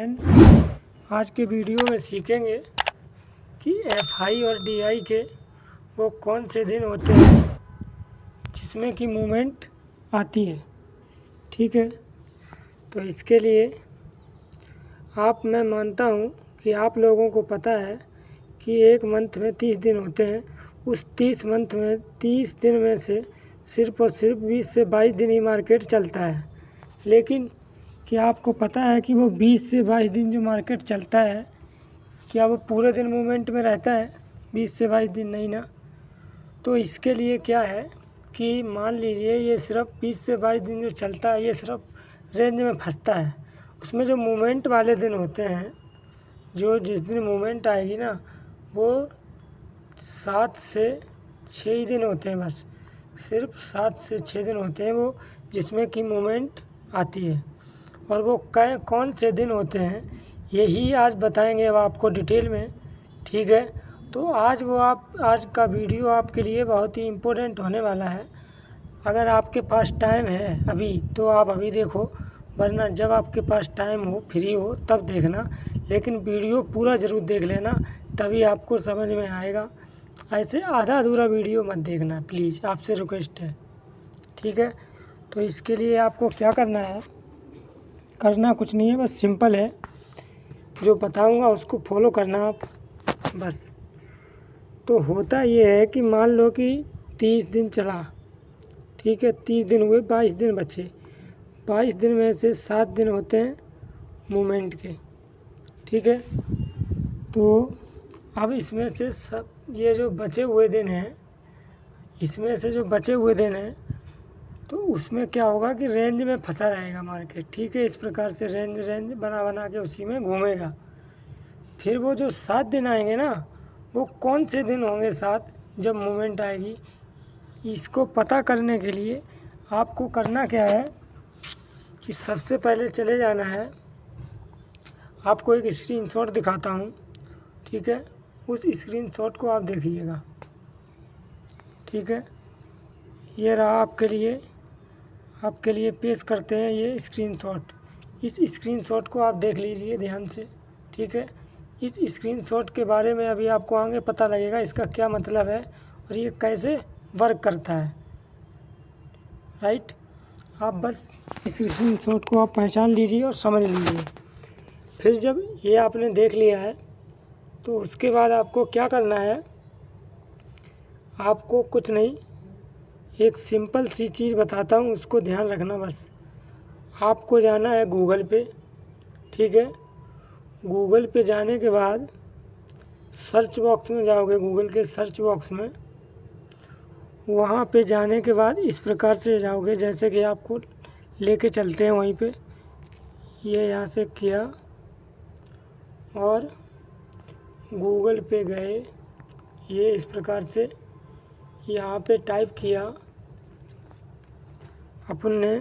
Friend, आज के video में सीखेंगे कि एफआई और डीआई के वो कौन से दिन होते हैं जिसमें कि मूवमेंट आती है। ठीक है, तो इसके लिए मैं मानता हूँ कि आप लोगों को पता है कि एक मंथ में 30 दिन होते हैं। उस 30 दिन में से सिर्फ और सिर्फ 20 से 22 दिन ही मार्केट चलता है। लेकिन क्या आपको पता है कि वो 20 से 22 दिन जो मार्केट चलता है, क्या वो पूरे दिन मूवमेंट में रहता है? 20 से 22 दिन नहीं ना। तो इसके लिए क्या है कि मान लीजिए ये सिर्फ 20 से 22 दिन जो चलता है, ये सिर्फ रेंज में फंसता है। उसमें जो मूवमेंट वाले दिन होते हैं, जिस दिन मूवमेंट आएगी ना, वो 7 से 6 ही दिन होते हैं। बस सिर्फ 7 से 6 दिन होते हैं वो जिसमें कि मूवमेंट आती है। और वो कौन से दिन होते हैं यही आज बताएंगे अब आपको डिटेल में। ठीक है, तो आज का वीडियो आपके लिए बहुत ही इम्पोर्टेंट होने वाला है। अगर आपके पास टाइम है अभी तो आप अभी देखो, वरना जब आपके पास टाइम हो, फ्री हो, तब देखना। लेकिन वीडियो पूरा ज़रूर देख लेना, तभी आपको समझ में आएगा। ऐसे आधा अधूरा वीडियो मत देखना प्लीज़, आपसे रिक्वेस्ट है। ठीक है, तो इसके लिए आपको क्या करना है, करना कुछ नहीं है, बस सिंपल है। जो बताऊंगा उसको फॉलो करना आप बस। तो होता ये है कि मान लो कि 30 दिन चला, ठीक है, 30 दिन हुए, 22 दिन बचे। 22 दिन में से 7 दिन होते हैं मूवमेंट के। ठीक है, तो अब इसमें से सब ये जो बचे हुए दिन हैं, इसमें से जो बचे हुए दिन हैं, तो उसमें क्या होगा कि रेंज में फंसा रहेगा मार्केट। ठीक है, इस प्रकार से रेंज बना के उसी में घूमेगा। फिर वो जो 7 दिन आएंगे ना, वो कौन से दिन होंगे 7 जब मूवमेंट आएगी, इसको पता करने के लिए आपको करना क्या है कि सबसे पहले चले जाना है। आपको एक स्क्रीनशॉट दिखाता हूँ, ठीक है, उस स्क्रीनशॉट को आप देखिएगा। ठीक है, ये रहा आपके लिए पेश करते हैं ये स्क्रीनशॉट। इस स्क्रीनशॉट को आप देख लीजिए ध्यान से। ठीक है, इस स्क्रीनशॉट के बारे में अभी आपको आगे पता लगेगा इसका क्या मतलब है और ये कैसे वर्क करता है। राइट, आप बस इस स्क्रीनशॉट को आप पहचान लीजिए और समझ लीजिए। फिर जब ये आपने देख लिया है तो उसके बाद आपको क्या करना है, आपको कुछ नहीं, एक सिंपल सी चीज़ बताता हूँ, उसको ध्यान रखना बस। आपको जाना है गूगल पे। ठीक है, गूगल पे जाने के बाद सर्च बॉक्स में जाओगे, गूगल के सर्च बॉक्स में। वहाँ पे जाने के बाद इस प्रकार से जाओगे, जैसे कि आपको लेके चलते हैं वहीं पे। ये यहाँ से किया और गूगल पे गए, ये इस प्रकार से यहाँ पे टाइप किया अपन ने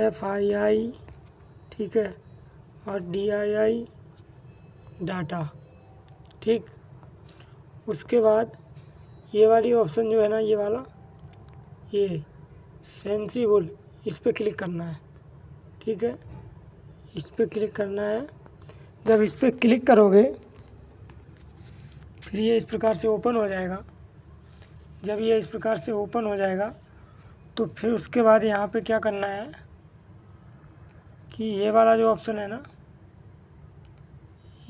FII, ठीक है, और DII डाटा। ठीक, उसके बाद ये वाली ऑप्शन जो है ना, ये वाला, ये सेंसिबल, इस पर क्लिक करना है। ठीक है, इस पर क्लिक करना है। जब इस पर क्लिक करोगे फिर ये इस प्रकार से ओपन हो जाएगा। जब ये इस प्रकार से ओपन हो जाएगा तो फिर उसके बाद यहाँ पे क्या करना है कि ये वाला जो ऑप्शन है ना,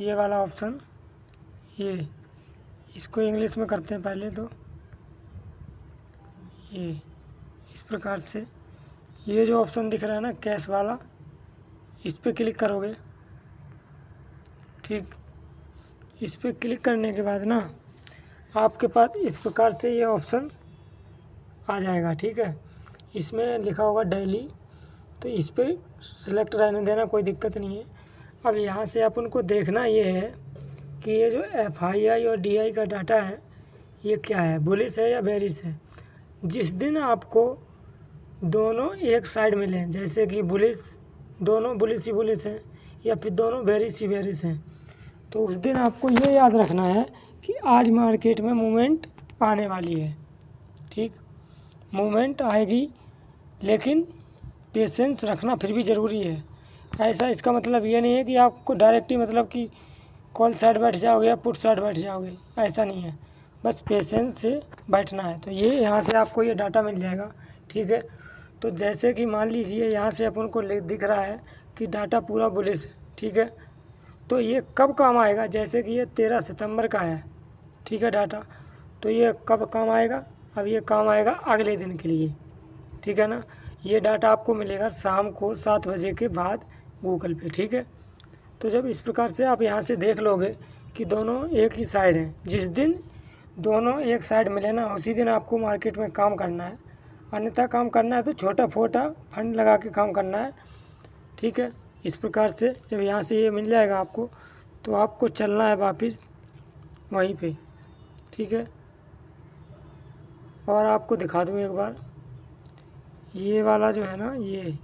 ये वाला ऑप्शन, ये इसको इंग्लिश में करते हैं पहले। तो ये इस प्रकार से ये जो ऑप्शन दिख रहा है ना, कैश वाला, इस पर क्लिक करोगे। ठीक, इस पर क्लिक करने के बाद ना आपके पास इस प्रकार से ये ऑप्शन आ जाएगा। ठीक है, इसमें लिखा होगा डेली, तो इस पर सिलेक्ट रहने देना, कोई दिक्कत नहीं है। अब यहाँ से अपन को देखना ये है कि ये जो FII और DI का डाटा है ये क्या है, बुलिश है या बेरिश है। जिस दिन आपको दोनों एक साइड मिलें, जैसे कि दोनों बुलिश ही बुलिश हैं या फिर दोनों बेरिश ही बेरिश हैं, तो उस दिन आपको ये याद रखना है कि आज मार्केट में मूवमेंट आने वाली है। ठीक, मूवमेंट आएगी, लेकिन पेशेंस रखना फिर भी ज़रूरी है। ऐसा इसका मतलब ये नहीं है कि आपको डायरेक्ट ही मतलब कि कॉल साइड बैठ जाओगे या पुट साइड बैठ जाओगे, ऐसा नहीं है। बस पेशेंस से बैठना है। तो ये यहाँ से आपको ये डाटा मिल जाएगा, ठीक है। तो जैसे कि मान लीजिए यहाँ से अपन को दिख रहा है कि डाटा पूरा बुलिश है, ठीक है। तो ये कब काम आएगा, जैसे कि ये 13 सितंबर का है, ठीक है डाटा। तो ये कब काम आएगा, अब ये काम आएगा अगले दिन के लिए, ठीक है ना। ये डाटा आपको मिलेगा शाम को 7 बजे के बाद गूगल पे, ठीक है। तो जब इस प्रकार से आप यहाँ से देख लोगे कि दोनों एक ही साइड हैं, जिस दिन दोनों एक साइड मिले ना उसी दिन आपको मार्केट में काम करना है। अन्यथा काम करना है तो छोटा फोटा फंड लगा के काम करना है, ठीक है। इस प्रकार से जब यहाँ से ये मिल जाएगा आपको, तो आपको चलना है वापस वहीं पे, ठीक है। और आपको दिखा दूँ एक बार, ये वाला जो है ना, ये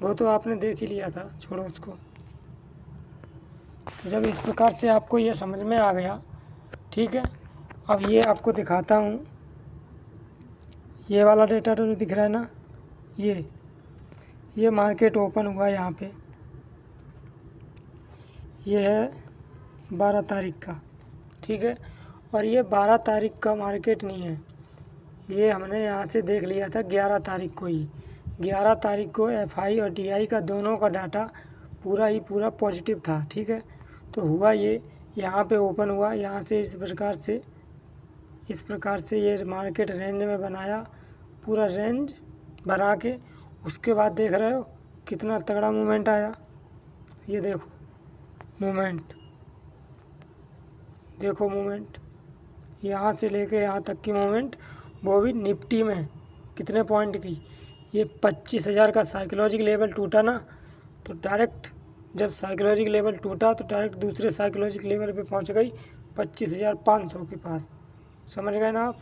वो तो आपने देख ही लिया था, छोड़ो उसको। तो जब इस प्रकार से आपको ये समझ में आ गया, ठीक है। अब ये आपको दिखाता हूँ, ये वाला डेटा तो दिख रहा है ना, ये मार्केट ओपन हुआ यहाँ पे, ये है 12 तारीख का, ठीक है। और ये 12 तारीख का मार्केट नहीं है, ये हमने यहाँ से देख लिया था 11 तारीख को ही। 11 तारीख को एफआई और डीआई का दोनों का डाटा पूरा पॉजिटिव था, ठीक है। तो हुआ ये यहाँ पे ओपन हुआ, यहाँ से इस प्रकार से ये मार्केट रेंज में बनाया, पूरा रेंज बना के उसके बाद देख रहे हो कितना तगड़ा मूवमेंट आया। ये देखो मूवमेंट यहाँ से लेके यहाँ तक की मूवमेंट, वो भी निफ्टी में कितने पॉइंट की। ये 25,000 का साइकोलॉजिकल लेवल टूटा ना, तो डायरेक्ट जब साइकोलॉजिकल लेवल टूटा तो डायरेक्ट दूसरे साइकोलॉजिकल लेवल पे पहुंच गई 25,500 के पास। समझ गए ना आप।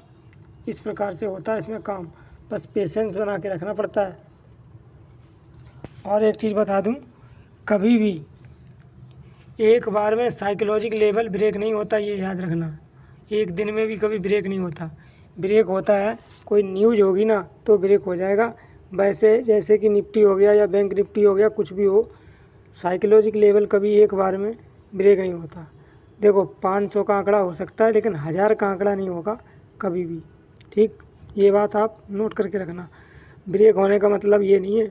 इस प्रकार से होता है इसमें काम, बस पेशेंस बना के रखना पड़ता है। और एक चीज़ बता दूं, कभी भी एक बार में साइकोलॉजिकल लेवल ब्रेक नहीं होता, ये याद रखना। एक दिन में भी कभी ब्रेक नहीं होता, ब्रेक होता है कोई न्यूज़ होगी ना तो ब्रेक हो जाएगा। वैसे जैसे कि निफ्टी हो गया या बैंक निफ्टी हो गया, कुछ भी हो, साइकोलॉजिकल लेवल कभी एक बार में ब्रेक नहीं होता। देखो 500 का आंकड़ा हो सकता है लेकिन 1000 का आंकड़ा नहीं होगा कभी भी, ठीक। ये बात आप नोट करके रखना। ब्रेक होने का मतलब ये नहीं है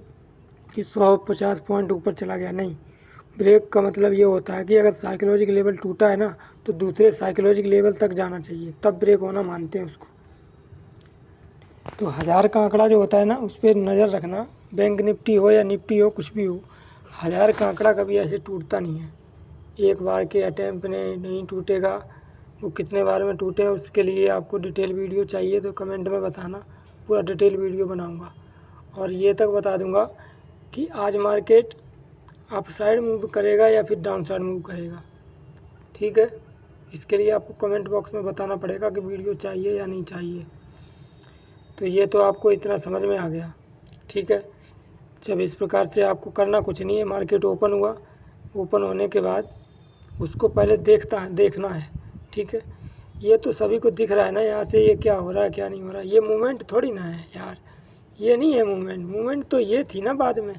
कि 150 पॉइंट ऊपर चला गया, नहीं। ब्रेक का मतलब ये होता है कि अगर साइकोलॉजिकल लेवल टूटा है ना तो दूसरे साइकोलॉजिकल लेवल तक जाना चाहिए, तब ब्रेक होना मानते हैं उसको। तो 1000 का आंकड़ा जो होता है ना उस पर नज़र रखना, बैंक निफ्टी हो या निफ्टी हो, कुछ भी हो, 1000 का आंकड़ा कभी ऐसे टूटता नहीं है। एक बार के अटैम्प्ट में नहीं टूटेगा, वो कितने बार में टूटे, उसके लिए आपको डिटेल वीडियो चाहिए तो कमेंट में बताना, पूरा डिटेल वीडियो बनाऊंगा। और ये तक बता दूंगा कि आज मार्केट अप साइड मूव करेगा या फिर डाउन साइड मूव करेगा, ठीक है। इसके लिए आपको कमेंट बॉक्स में बताना पड़ेगा कि वीडियो चाहिए या नहीं चाहिए। तो ये तो आपको इतना समझ में आ गया, ठीक है। जब इस प्रकार से आपको करना कुछ नहीं है, मार्केट ओपन हुआ, ओपन होने के बाद उसको पहले देखना है, ठीक है। ये तो सभी को दिख रहा है ना यहाँ से, ये क्या हो रहा है क्या नहीं हो रहा है। ये मूवमेंट थोड़ी ना है यार, ये नहीं है मूवमेंट तो ये थी ना बाद में।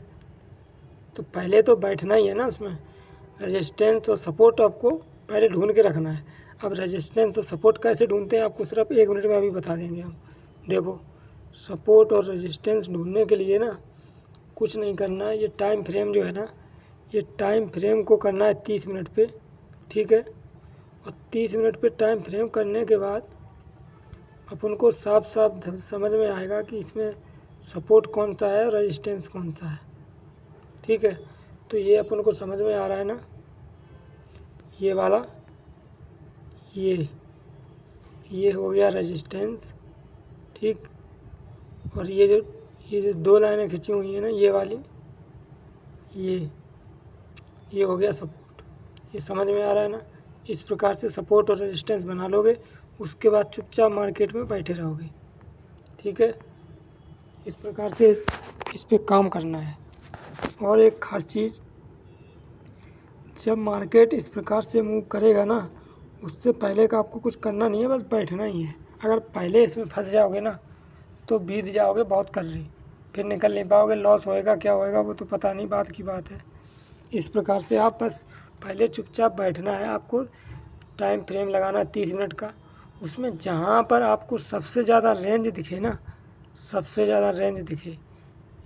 तो पहले तो बैठना ही है ना उसमें, रेजिस्टेंस और सपोर्ट आपको पहले ढूंढ के रखना है। अब रेजिस्टेंस और सपोर्ट कैसे ढूंढते हैं आपको सिर्फ 1 मिनट में अभी बता देंगे हम। देखो सपोर्ट और रेजिस्टेंस ढूंढने के लिए ना कुछ नहीं करना है, ये टाइम फ्रेम जो है ना, ये टाइम फ्रेम को करना है 30 मिनट पे, ठीक है। और 30 मिनट पे टाइम फ्रेम करने के बाद अपन को साफ साफ समझ में आएगा कि इसमें सपोर्ट कौन सा है और रेजिस्टेंस कौन सा है, ठीक है। तो ये अपन को समझ में आ रहा है ना, ये वाला ये हो गया रेजिस्टेंस, ठीक। और ये जो 2 लाइनें खिंची हुई हैं ना, ये वाली, ये हो गया सपोर्ट। ये समझ में आ रहा है ना। इस प्रकार से सपोर्ट और रेजिस्टेंस बना लोगे, उसके बाद चुपचाप मार्केट में बैठे रहोगे, ठीक है। इस प्रकार से इस पे काम करना है। और एक खास चीज़, जब मार्केट इस प्रकार से मूव करेगा ना, उससे पहले का आपको कुछ करना नहीं है, बस बैठना ही है। अगर पहले इसमें फंस जाओगे ना तो बीत जाओगे बहुत कर रही। फिर निकल नहीं पाओगे, लॉस होएगा क्या होएगा वो तो पता नहीं, बात की बात है। इस प्रकार से आप बस पहले चुपचाप बैठना है, आपको टाइम फ्रेम लगाना है 30 मिनट का। उसमें जहाँ पर आपको सबसे ज़्यादा रेंज दिखे ना, सबसे ज़्यादा रेंज दिखे,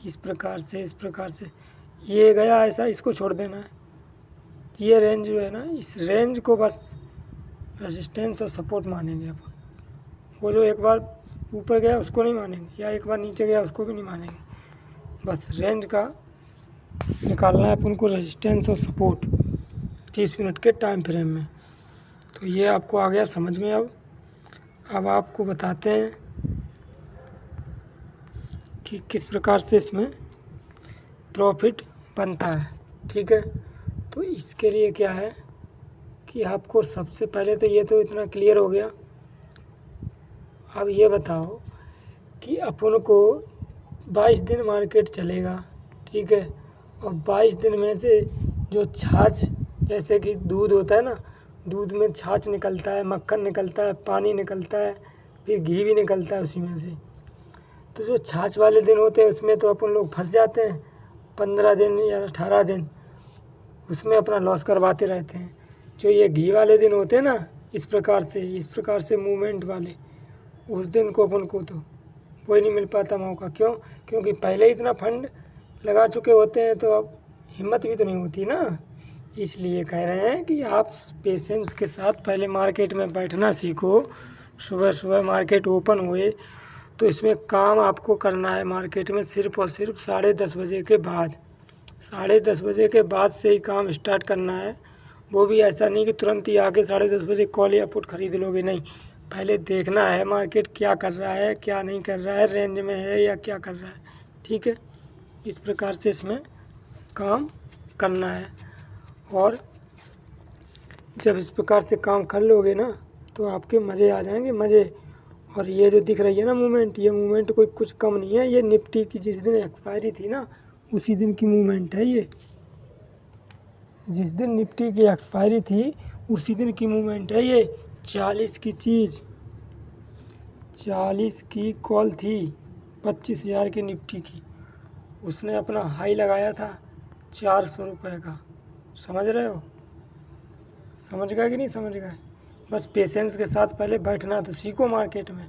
इस प्रकार से ये गया ऐसा, इसको छोड़ देना है। ये रेंज जो है ना, इस रेंज को बस रेजिस्टेंस और सपोर्ट मानेंगे अपन। वो जो एक बार ऊपर गया उसको नहीं मानेंगे, या एक बार नीचे गया उसको भी नहीं मानेंगे। बस रेंज का निकालना है अपन को, रेजिस्टेंस और सपोर्ट 30 मिनट के टाइम फ्रेम में। तो ये आपको आ गया समझ में। अब आपको बताते हैं कि किस प्रकार से इसमें प्रॉफिट बनता है। ठीक है, तो इसके लिए क्या है कि आपको सबसे पहले तो ये तो इतना क्लियर हो गया। अब ये बताओ कि अपन को 22 दिन मार्केट चलेगा, ठीक है, और 22 दिन में से जो छाछ, जैसे कि दूध होता है ना, दूध में छाछ निकलता है, मक्खन निकलता है, पानी निकलता है, फिर घी भी निकलता है उसी में से। तो जो छाछ वाले दिन होते हैं उसमें तो अपन लोग फंस जाते हैं, 15 दिन या 18 दिन उसमें अपना लॉस करवाते रहते हैं। जो ये घी वाले दिन होते हैं ना, इस प्रकार से मूवमेंट वाले, उस दिन को अपन को तो कोई नहीं मिल पाता मौका। क्यों? क्योंकि पहले इतना फंड लगा चुके होते हैं, तो अब हिम्मत भी तो नहीं होती ना। इसलिए कह रहे हैं कि आप पेशेंस के साथ पहले मार्केट में बैठना सीखो। सुबह सुबह मार्केट ओपन हुए तो इसमें काम आपको करना है मार्केट में सिर्फ़ और सिर्फ 10:30 बजे के बाद। 10:30 बजे के बाद से ही काम स्टार्ट करना है। वो भी ऐसा नहीं कि तुरंत ही आके 10:30 बजे कॉल या पुट खरीद लोगे, नहीं। पहले देखना है मार्केट क्या कर रहा है, क्या नहीं कर रहा है, रेंज में है या क्या कर रहा है। ठीक है, इस प्रकार से इसमें काम करना है। और जब इस प्रकार से काम कर लोगे ना तो आपके मज़े आ जाएंगे, मज़े। और ये जो दिख रही है ना मूवमेंट, ये मूवमेंट कोई कुछ कम नहीं है। ये निफ्टी की जिस दिन एक्सपायरी थी ना, उसी दिन की मूवमेंट है ये। जिस दिन निफ्टी की एक्सपायरी थी उसी दिन की मूवमेंट है ये। 40 की चीज़, 40 की कॉल थी 25,000 की निफ्टी की, उसने अपना हाई लगाया था 400 रुपये का। समझ रहे हो? समझ गए कि नहीं समझ गए? बस पेशेंस के साथ पहले बैठना तो सीखो मार्केट में।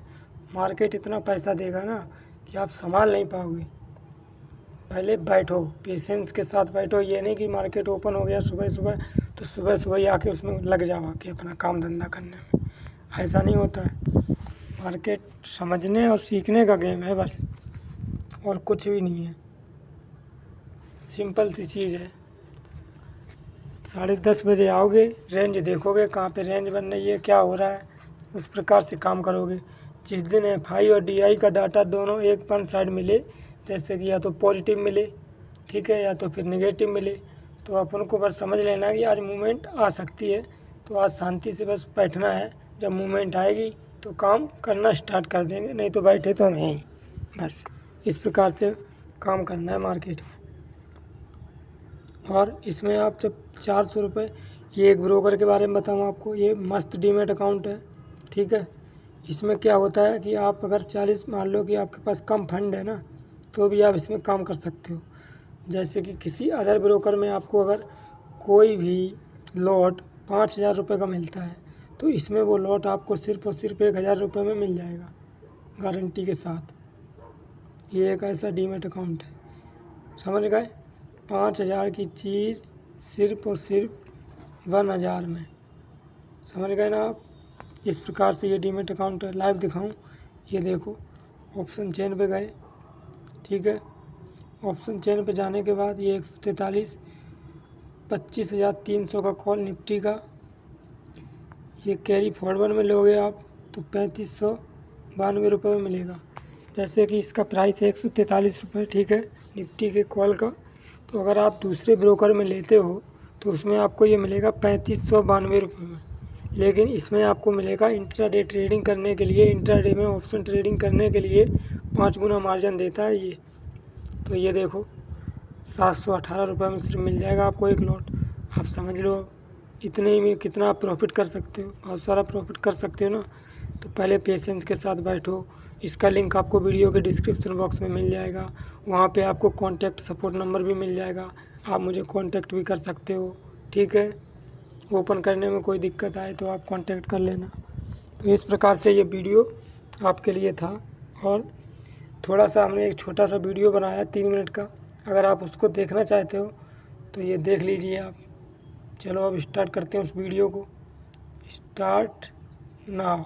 मार्केट इतना पैसा देगा ना कि आप संभाल नहीं पाओगे। पहले बैठो, पेशेंस के साथ बैठो। ये नहीं कि मार्केट ओपन हो गया सुबह सुबह तो सुबह सुबह ही आके उसमें लग जाओ कि अपना काम धंधा करने में। ऐसा नहीं होता है। मार्केट समझने और सीखने का गेम है बस, और कुछ भी नहीं है। सिंपल सी चीज़ है। 10:30 बजे आओगे, रेंज देखोगे कहाँ पे रेंज बन रही है, क्या हो रहा है, उस प्रकार से काम करोगे। जिस दिन एफआई और डीआई का डाटा दोनों एक वन साइड मिले, जैसे कि या तो पॉजिटिव मिले, ठीक है, या तो फिर नेगेटिव मिले, तो अपन को बस समझ लेना कि आज मूवमेंट आ सकती है। तो आज शांति से बस बैठना है। जब मूवमेंट आएगी तो काम करना स्टार्ट कर देंगे, नहीं तो बैठे तो हम यहीं। बस इस प्रकार से काम करना है मार्केट में। और इसमें आप जब 400 रुपये, ये एक ब्रोकर के बारे में बताऊँ आपको, ये मस्त डीमेट अकाउंट है। ठीक है, इसमें क्या होता है कि आप अगर 40, मान लो कि आपके पास कम फंड है ना, तो भी आप इसमें काम कर सकते हो। जैसे कि किसी अदर ब्रोकर में आपको अगर कोई भी लॉट 5,000 रुपये का मिलता है, तो इसमें वो लॉट आपको सिर्फ़ और सिर्फ 1,000 रुपये में मिल जाएगा गारंटी के साथ। ये एक ऐसा डीमेट अकाउंट है, समझ गए? 5,000 की चीज़ सिर्फ़ और सिर्फ 1,000 में, समझ गए ना आप? इस प्रकार से ये डीमेट अकाउंट है। लाइव दिखाऊं, ये देखो, ऑप्शन चेन पे गए, ठीक है। ऑप्शन चेन पे जाने के बाद ये 143, 25,300 का कॉल निफ्टी का। ये कैरी फॉरवर्ड में लोगे आप तो 3,592 रुपये में मिलेगा। जैसे कि इसका प्राइस है 143 रुपये, ठीक है, निफ्टी के कॉल का। तो अगर आप दूसरे ब्रोकर में लेते हो तो उसमें आपको ये मिलेगा 3,592 रुपये में। लेकिन इसमें आपको मिलेगा इंट्राडे ट्रेडिंग करने के लिए, इंट्राडे में ऑप्शन ट्रेडिंग करने के लिए 5 गुना मार्जिन देता है ये। तो ये देखो 718 रुपये में सिर्फ मिल जाएगा आपको एक लॉट। आप समझ लो इतने ही में कितना आप प्रॉफिट कर सकते हो। बहुत सारा प्रॉफिट कर सकते हो ना। तो पहले पेशेंस के साथ बैठो। इसका लिंक आपको वीडियो के डिस्क्रिप्शन बॉक्स में मिल जाएगा। वहाँ पे आपको कॉन्टैक्ट सपोर्ट नंबर भी मिल जाएगा, आप मुझे कॉन्टैक्ट भी कर सकते हो। ठीक है, ओपन करने में कोई दिक्कत आए तो आप कॉन्टैक्ट कर लेना। तो इस प्रकार से ये वीडियो आपके लिए था। और थोड़ा सा हमने एक छोटा सा वीडियो बनाया 3 मिनट का, अगर आप उसको देखना चाहते हो तो ये देख लीजिए आप। चलो अब स्टार्ट करते हैं उस वीडियो को। Start now.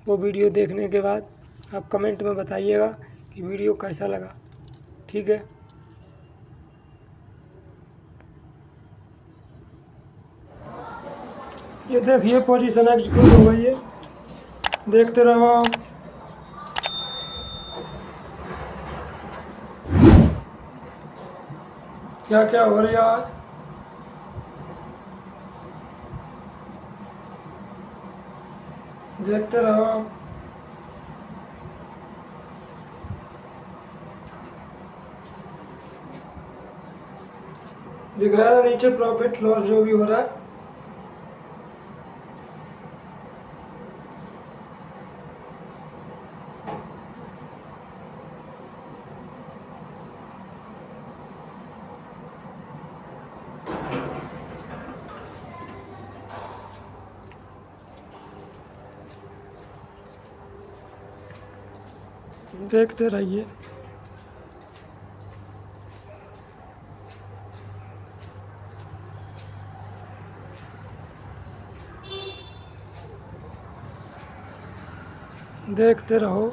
वो वीडियो देखने के बाद आप कमेंट में बताइएगा कि वीडियो कैसा लगा। ठीक है, ये देखिए पोजीशन एग्जीक्यूट हो गई है, देखते रहो आप। क्या क्या हो रहा है, देखते रहो आप। दिख रहा है नीचे प्रॉफिट लॉस जो भी हो रहा है। देखते रहिए। देखते रहो।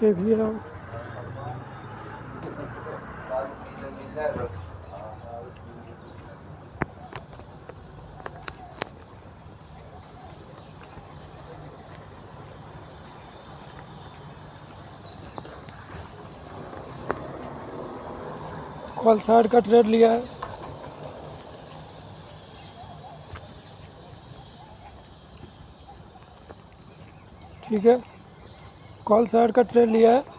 देखिए आप। कॉल साइड का ट्रेड लिया है। ठीक है, कॉल साइड का ट्रेड लिया है।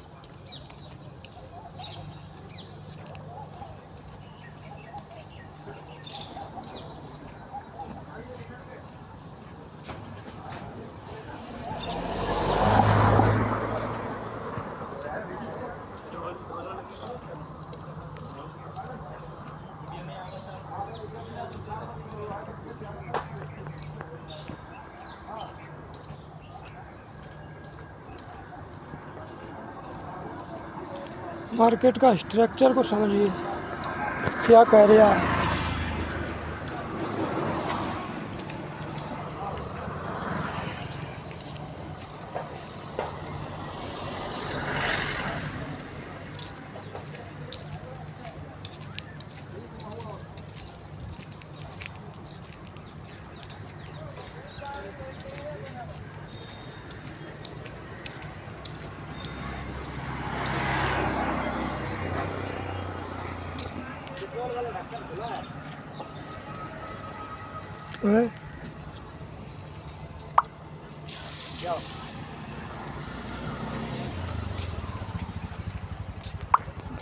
मार्केट का स्ट्रक्चर को समझिए, क्या कह रहा है।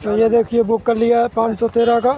तो ये देखिए बुक कर लिया है 513 का।